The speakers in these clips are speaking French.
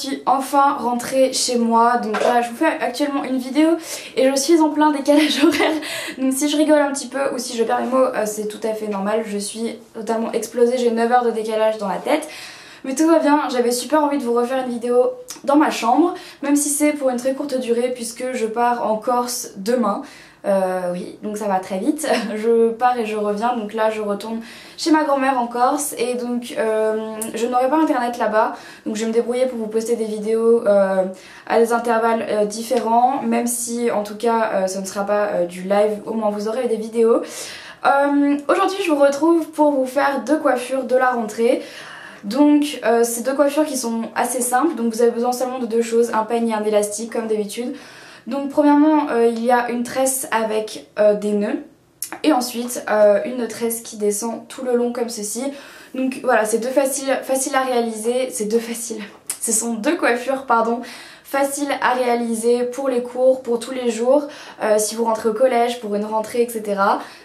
suis enfin rentrée chez moi. Donc là je vous fais actuellement une vidéo et je suis en plein décalage horaire. Donc si je rigole un petit peu ou si je perds mes mots, c'est tout à fait normal. Je suis totalement explosée, j'ai 9 heures de décalage dans la tête. Mais tout va bien, j'avais super envie de vous refaire une vidéo dans ma chambre, même si c'est pour une très courte durée puisque je pars en Corse demain. Oui, donc ça va très vite. Je pars et je reviens, donc là je retourne chez ma grand-mère en Corse et donc je n'aurai pas internet là-bas, donc je vais me débrouiller pour vous poster des vidéos à des intervalles différents, même si en tout cas ce ne sera pas du live, au moins vous aurez des vidéos. Aujourd'hui je vous retrouve pour vous faire deux coiffures de la rentrée. Donc c'est deux coiffures qui sont assez simples, donc vous avez besoin seulement de deux choses, un peigne et un élastique comme d'habitude. Donc premièrement il y a une tresse avec des nœuds et ensuite une tresse qui descend tout le long comme ceci. Donc voilà, c'est facile à réaliser, ce sont deux coiffures pardon, faciles à réaliser pour les cours, pour tous les jours, si vous rentrez au collège, pour une rentrée etc.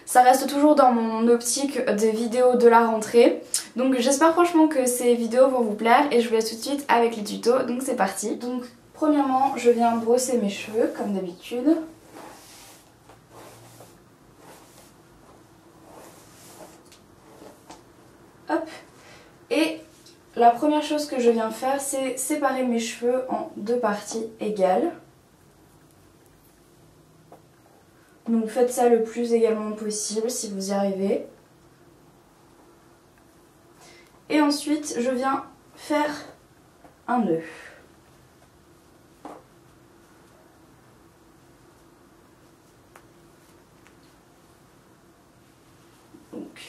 Ça reste toujours dans mon optique des vidéos de la rentrée. Donc j'espère franchement que ces vidéos vont vous plaire et je vous laisse tout de suite avec les tutos, donc c'est parti. Donc premièrement je viens brosser mes cheveux comme d'habitude. Hop. Et la première chose que je viens faire c'est séparer mes cheveux en deux parties égales. Donc faites ça le plus également possible si vous y arrivez. Et ensuite je viens faire un nœud. Donc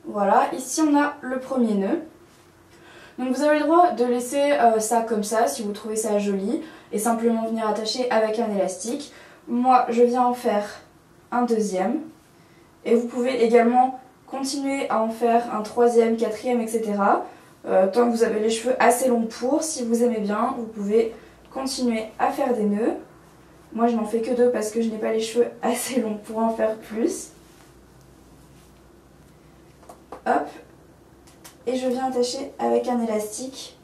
voilà, ici on a le premier nœud. Donc vous avez le droit de laisser ça comme ça si vous trouvez ça joli et simplement venir attacher avec un élastique. Moi je viens en faire un deuxième et vous pouvez également continuer à en faire un troisième, quatrième, etc. Tant que vous avez les cheveux assez longs pour, si vous aimez bien, vous pouvez continuer à faire des nœuds. Moi je n'en fais que deux parce que je n'ai pas les cheveux assez longs pour en faire plus. Hop. Et je viens attacher avec un élastique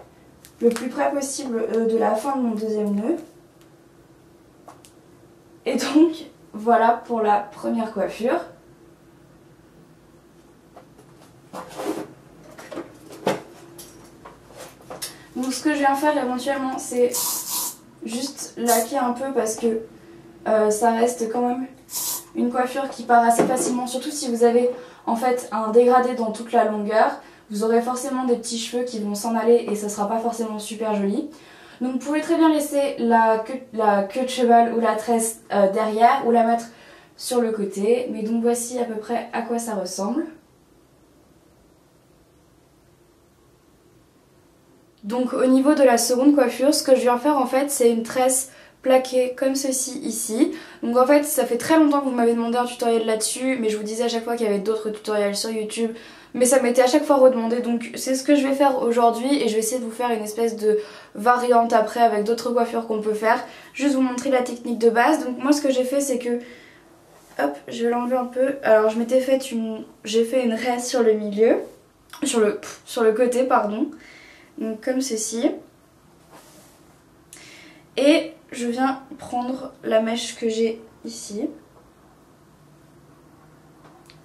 le plus près possible de la fin de mon deuxième nœud. Et donc voilà pour la première coiffure. Donc ce que je viens faire éventuellement c'est juste laquer un peu parce que ça reste quand même une coiffure qui part assez facilement, surtout si vous avez en fait un dégradé dans toute la longueur. Vous aurez forcément des petits cheveux qui vont s'en aller et ça sera pas forcément super joli. Donc vous pouvez très bien laisser la queue de cheval ou la tresse derrière ou la mettre sur le côté. Mais donc voici à peu près à quoi ça ressemble. Donc au niveau de la seconde coiffure, ce que je viens faire en fait c'est une tresse plaquée comme ceci ici. Donc en fait ça fait très longtemps que vous m'avez demandé un tutoriel là-dessus, mais je vous disais à chaque fois qu'il y avait d'autres tutoriels sur YouTube. Mais ça m'était à chaque fois redemandé, donc c'est ce que je vais faire aujourd'hui et je vais essayer de vous faire une espèce de variante après avec d'autres coiffures qu'on peut faire. Juste vous montrer la technique de base. Donc moi ce que j'ai fait c'est que, hop, je vais l'enlever un peu. Alors je m'étais fait j'ai fait une raie sur le milieu, sur le côté pardon. Donc comme ceci. Et je viens prendre la mèche que j'ai ici.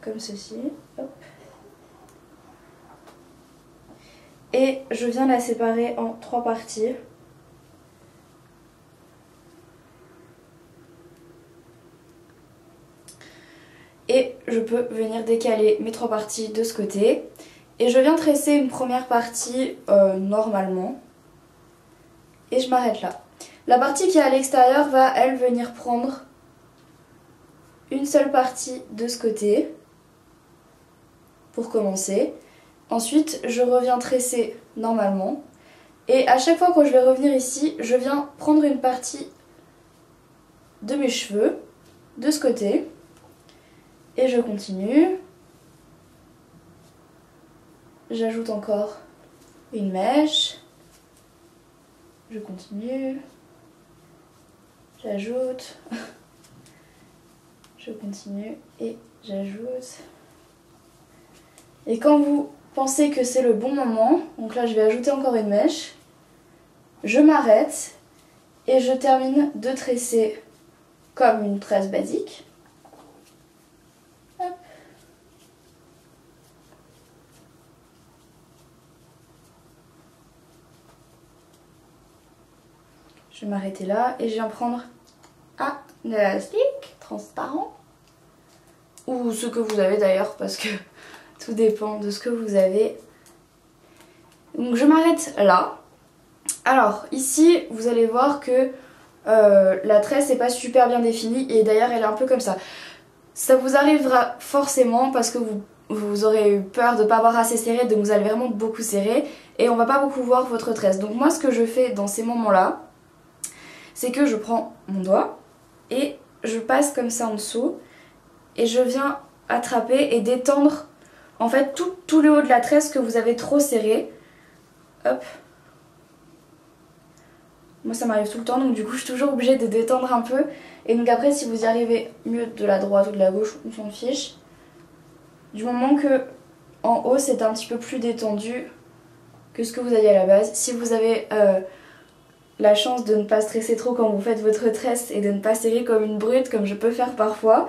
Comme ceci. Hop. Et je viens la séparer en trois parties. Et je peux venir décaler mes trois parties de ce côté. Et je viens tresser une première partie normalement. Et je m'arrête là. La partie qui est à l'extérieur va, elle, venir prendre une seule partie de ce côté. Pour commencer. Ensuite, je reviens tresser normalement. Et à chaque fois que je vais revenir ici, je viens prendre une partie de mes cheveux de ce côté. Et je continue. J'ajoute encore une mèche. Je continue. J'ajoute. Je continue et j'ajoute. Et quand vous pensez que c'est le bon moment, donc là je vais ajouter encore une mèche. je m'arrête et je termine de tresser comme une tresse basique. Hop. Je vais m'arrêter là et je viens prendre un élastique transparent. Ou ce que vous avez d'ailleurs, parce que tout dépend de ce que vous avez. Donc je m'arrête là. Alors ici vous allez voir que la tresse n'est pas super bien définie et d'ailleurs elle est un peu comme ça. Ça vous arrivera forcément parce que vous aurez eu peur de ne pas avoir assez serré, donc vous allez vraiment beaucoup serrer et on va pas beaucoup voir votre tresse. Donc moi ce que je fais dans ces moments là, c'est que je prends mon doigt et je passe comme ça en dessous et je viens attraper et détendre en fait tout le haut de la tresse que vous avez trop serré. Hop. Moi ça m'arrive tout le temps, donc du coup je suis toujours obligée de détendre un peu. Et donc après si vous y arrivez mieux de la droite ou de la gauche, on s'en fiche. Du moment que en haut c'est un petit peu plus détendu que ce que vous aviez à la base. Si vous avez la chance de ne pas stresser trop quand vous faites votre tresse et de ne pas serrer comme une brute comme je peux faire parfois,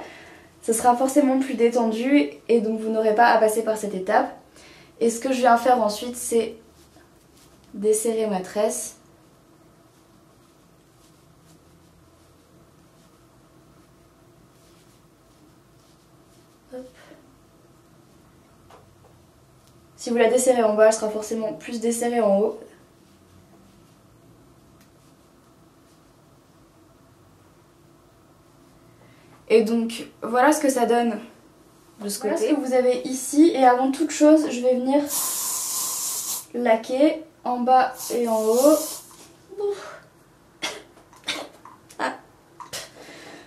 ce sera forcément plus détendu et donc vous n'aurez pas à passer par cette étape. Et ce que je viens faire ensuite c'est desserrer ma tresse. Hop. Si vous la desserrez en bas, elle sera forcément plus desserrée en haut. Et donc voilà ce que ça donne de ce côté. Voilà ce que vous avez ici et avant toute chose je vais venir laquer en bas et en haut. Ah.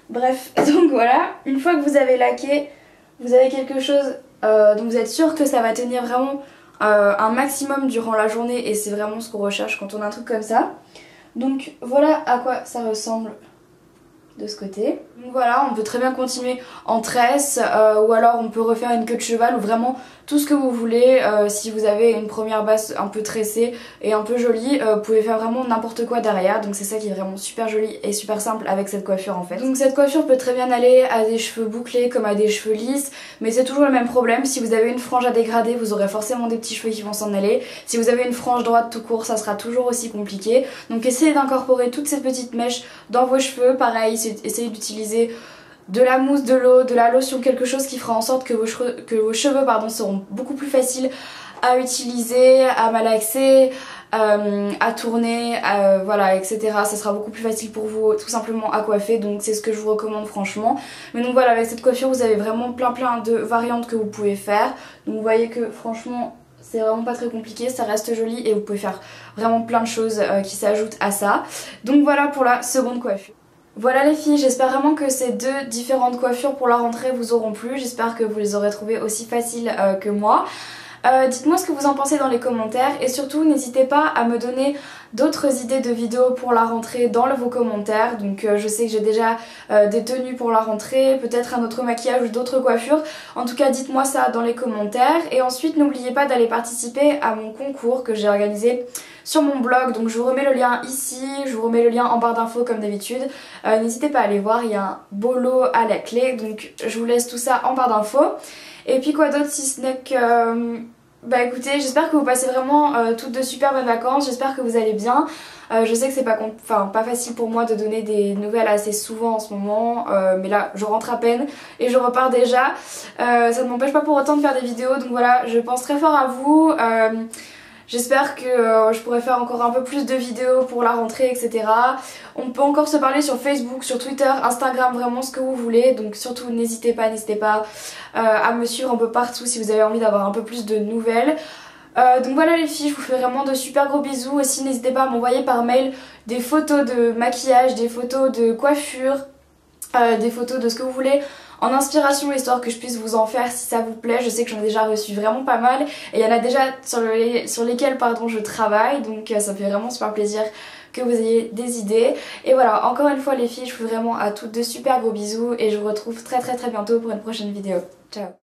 Bref, donc voilà, une fois que vous avez laqué, vous avez quelque chose dont vous êtes sûr que ça va tenir vraiment un maximum durant la journée et c'est vraiment ce qu'on recherche quand on a un truc comme ça. Donc voilà à quoi ça ressemble de ce côté. Donc voilà, on peut très bien continuer en tresse ou alors on peut refaire une queue de cheval ou vraiment tout ce que vous voulez. Si vous avez une première base un peu tressée et un peu jolie, vous pouvez faire vraiment n'importe quoi derrière. Donc c'est ça qui est vraiment super joli et super simple avec cette coiffure en fait. Donc cette coiffure peut très bien aller à des cheveux bouclés comme à des cheveux lisses, mais c'est toujours le même problème. Si vous avez une frange à dégrader, vous aurez forcément des petits cheveux qui vont s'en aller. Si vous avez une frange droite tout court, ça sera toujours aussi compliqué. Donc essayez d'incorporer toutes ces petites mèches dans vos cheveux. Pareil, essayez d'utiliser de la mousse, de l'eau, de la lotion, quelque chose qui fera en sorte que vos cheveux seront beaucoup plus faciles à utiliser, à malaxer, à tourner, voilà, etc. Ça sera beaucoup plus facile pour vous tout simplement à coiffer, donc c'est ce que je vous recommande franchement. Mais donc voilà, avec cette coiffure vous avez vraiment plein de variantes que vous pouvez faire. Donc vous voyez que franchement c'est vraiment pas très compliqué, ça reste joli et vous pouvez faire vraiment plein de choses qui s'ajoutent à ça. Donc voilà pour la seconde coiffure. Voilà les filles, j'espère vraiment que ces deux différentes coiffures pour la rentrée vous auront plu. J'espère que vous les aurez trouvées aussi faciles que moi. Dites-moi ce que vous en pensez dans les commentaires et surtout n'hésitez pas à me donner d'autres idées de vidéos pour la rentrée dans vos commentaires. Donc je sais que j'ai déjà des tenues pour la rentrée, peut-être un autre maquillage ou d'autres coiffures. En tout cas dites-moi ça dans les commentaires et ensuite n'oubliez pas d'aller participer à mon concours que j'ai organisé sur mon blog. Donc je vous remets le lien ici, je vous remets le lien en barre d'infos comme d'habitude. N'hésitez pas à aller voir, il y a un beau lot à la clé, donc je vous laisse tout ça en barre d'infos. Et puis quoi d'autre si ce n'est que... bah écoutez, j'espère que vous passez vraiment toutes de super bonnes vacances, j'espère que vous allez bien. Je sais que c'est pas facile pour moi de donner des nouvelles assez souvent en ce moment, mais là je rentre à peine et je repars déjà. Ça ne m'empêche pas pour autant de faire des vidéos, donc voilà, je pense très fort à vous. J'espère que je pourrai faire encore un peu plus de vidéos pour la rentrée, etc. On peut encore se parler sur Facebook, sur Twitter, Instagram, vraiment ce que vous voulez. Donc surtout n'hésitez pas à me suivre un peu partout si vous avez envie d'avoir un peu plus de nouvelles. Donc voilà les filles, je vous fais vraiment de super gros bisous. Aussi n'hésitez pas à m'envoyer par mail des photos de maquillage, des photos de coiffure, des photos de ce que vous voulez en inspiration, histoire que je puisse vous en faire si ça vous plaît. Je sais que j'en ai déjà reçu vraiment pas mal et il y en a déjà sur lesquels je travaille, donc ça me fait vraiment super plaisir que vous ayez des idées. Et voilà, encore une fois les filles, je vous fais vraiment à toutes de super gros bisous et je vous retrouve très bientôt pour une prochaine vidéo. Ciao.